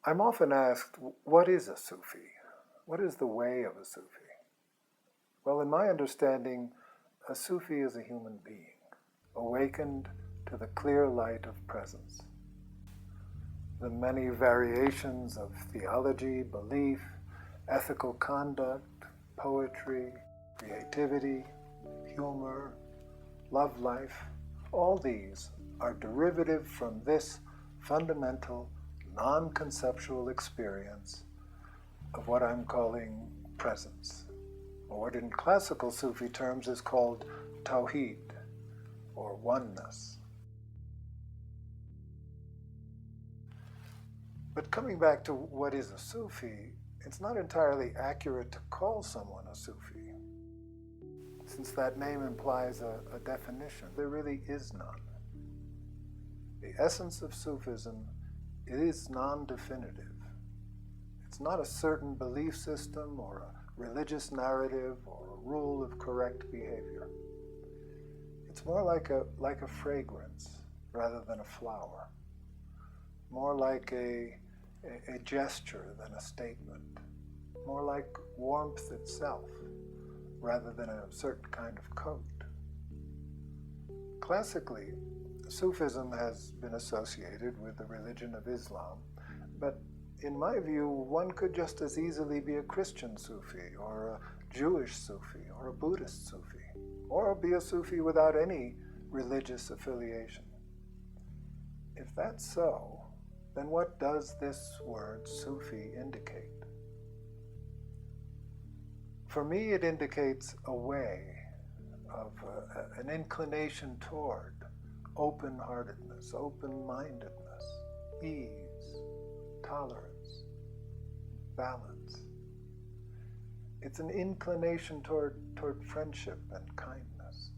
I'm often asked, what is a Sufi? What is the way of a Sufi? Well, in my understanding, a Sufi is a human being, awakened to the clear light of presence. The many variations of theology, belief, ethical conduct, poetry, creativity, humor, love life, all these are derivative from this fundamental, non-conceptual experience of what I'm calling presence, or what in classical Sufi terms is called tawhid, or oneness. But coming back to what is a Sufi, it's not entirely accurate to call someone a Sufi, since that name implies a definition. There really is none. The essence of Sufism is non-definitive. It's not a certain belief system or a religious narrative or a rule of correct behavior. It's more like a fragrance rather than a flower, more like a gesture than a statement, more like warmth itself rather than a certain kind of coat. Classically, Sufism has been associated with the religion of Islam, but in my view, one could just as easily be a Christian Sufi, or a Jewish Sufi, or a Buddhist Sufi, or be a Sufi without any religious affiliation. If that's so, then what does this word Sufi indicate? For me, it indicates a way of an inclination toward open-heartedness, open-mindedness, ease, tolerance, balance. It's an inclination toward friendship and kindness.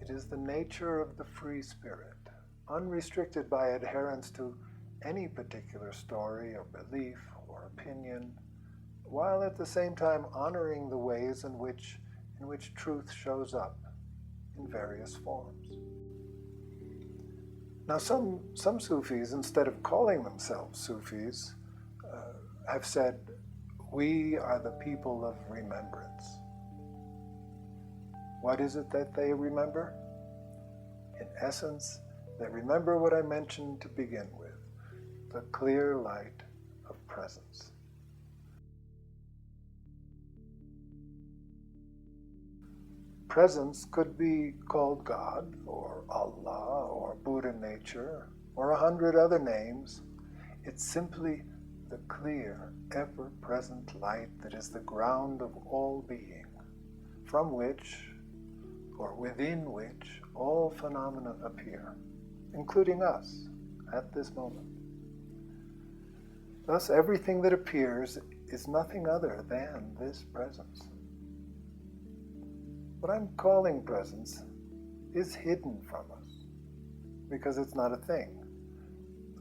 It is the nature of the free spirit, unrestricted by adherence to any particular story or belief or opinion, while at the same time honoring the ways in which truth shows up in various forms. Now, some Sufis, instead of calling themselves Sufis, have said, "We are the people of remembrance." What is it that they remember? In essence, they remember what I mentioned to begin with, the clear light of presence. Presence could be called God, or Allah, or Buddha nature, or 100 other names. It's simply the clear, ever-present light that is the ground of all being, from which, or within which, all phenomena appear, including us at this moment. Thus, everything that appears is nothing other than this presence. What I'm calling presence is hidden from us, because it's not a thing,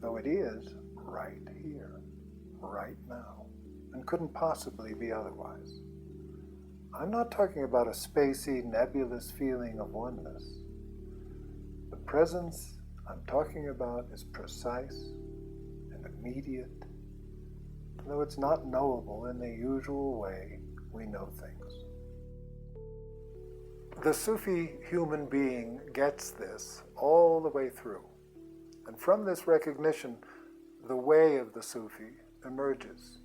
though it is right here, right now, and couldn't possibly be otherwise. I'm not talking about a spacey, nebulous feeling of oneness. The presence I'm talking about is precise and immediate, though it's not knowable in the usual way we know things. The Sufi human being gets this all the way through, and from this recognition, the way of the Sufi emerges.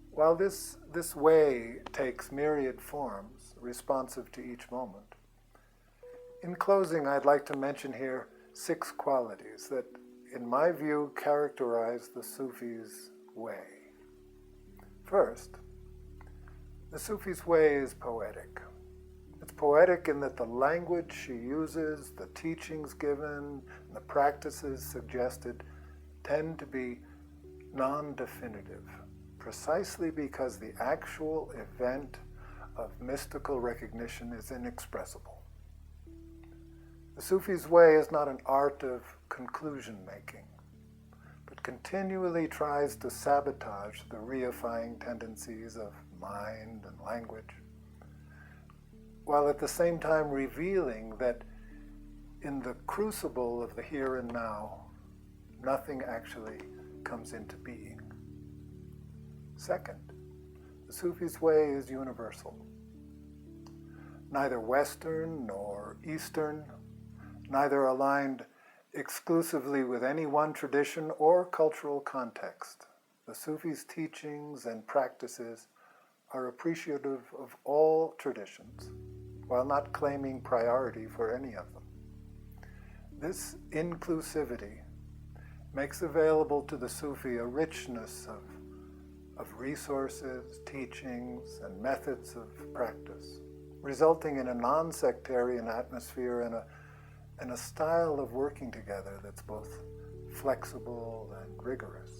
While this way takes myriad forms, responsive to each moment, in closing, I'd like to mention here 6 qualities that, in my view, characterize the Sufi's way. First, the Sufi's way is poetic. It's poetic in that the language she uses, the teachings given, and the practices suggested tend to be non-definitive, precisely because the actual event of mystical recognition is inexpressible. The Sufi's way is not an art of conclusion-making, but continually tries to sabotage the reifying tendencies of mind and language, while at the same time revealing that in the crucible of the here and now, nothing actually comes into being. Second, the Sufi's way is universal. Neither Western nor Eastern, neither aligned exclusively with any one tradition or cultural context. The Sufi's teachings and practices are appreciative of all traditions, while not claiming priority for any of them. This inclusivity makes available to the Sufi a richness of resources, teachings, and methods of practice, resulting in a non-sectarian atmosphere and a style of working together that's both flexible and rigorous.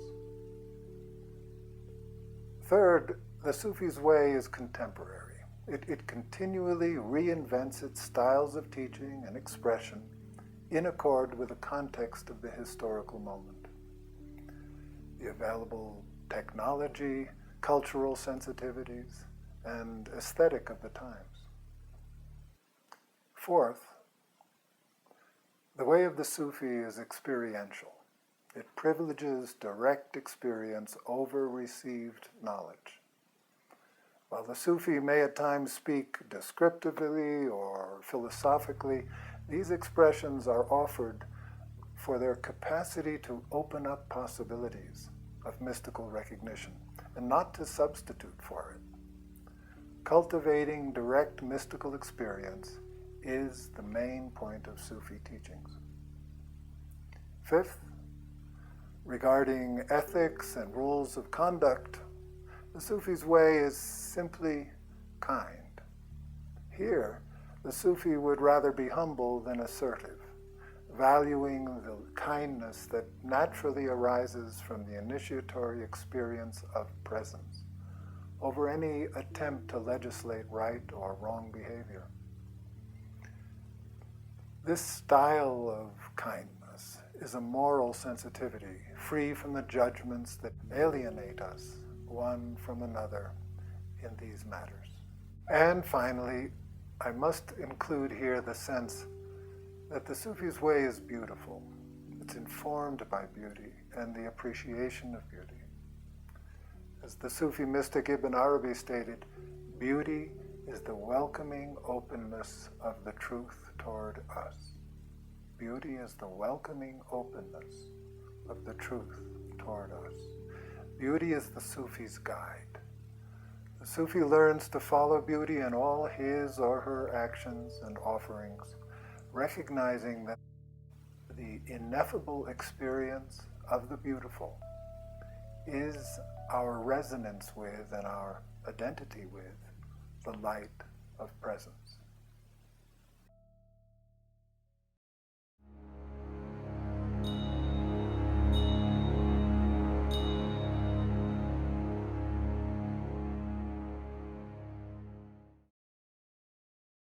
Third, the Sufi's way is contemporary. It continually reinvents its styles of teaching and expression in accord with the context of the historical moment. The available technology, cultural sensitivities, and aesthetic of the times. Fourth, the way of the Sufi is experiential. It privileges direct experience over received knowledge. While the Sufi may at times speak descriptively or philosophically, these expressions are offered for their capacity to open up possibilities of mystical recognition, and not to substitute for it. Cultivating direct mystical experience is the main point of Sufi teachings. Fifth, regarding ethics and rules of conduct, the Sufi's way is simply kind. Here, the Sufi would rather be humble than assertive, valuing the kindness that naturally arises from the initiatory experience of presence, over any attempt to legislate right or wrong behavior. This style of kindness is a moral sensitivity, free from the judgments that alienate us one from another in these matters. And finally, I must include here the sense that the Sufi's way is beautiful. It's informed by beauty and the appreciation of beauty. As the Sufi mystic Ibn Arabi stated, beauty is the welcoming openness of the truth toward us. Beauty is the welcoming openness of the truth toward us. Beauty is the Sufi's guide. The Sufi learns to follow beauty in all his or her actions and offerings, recognizing that the ineffable experience of the beautiful is our resonance with and our identity with the light of presence.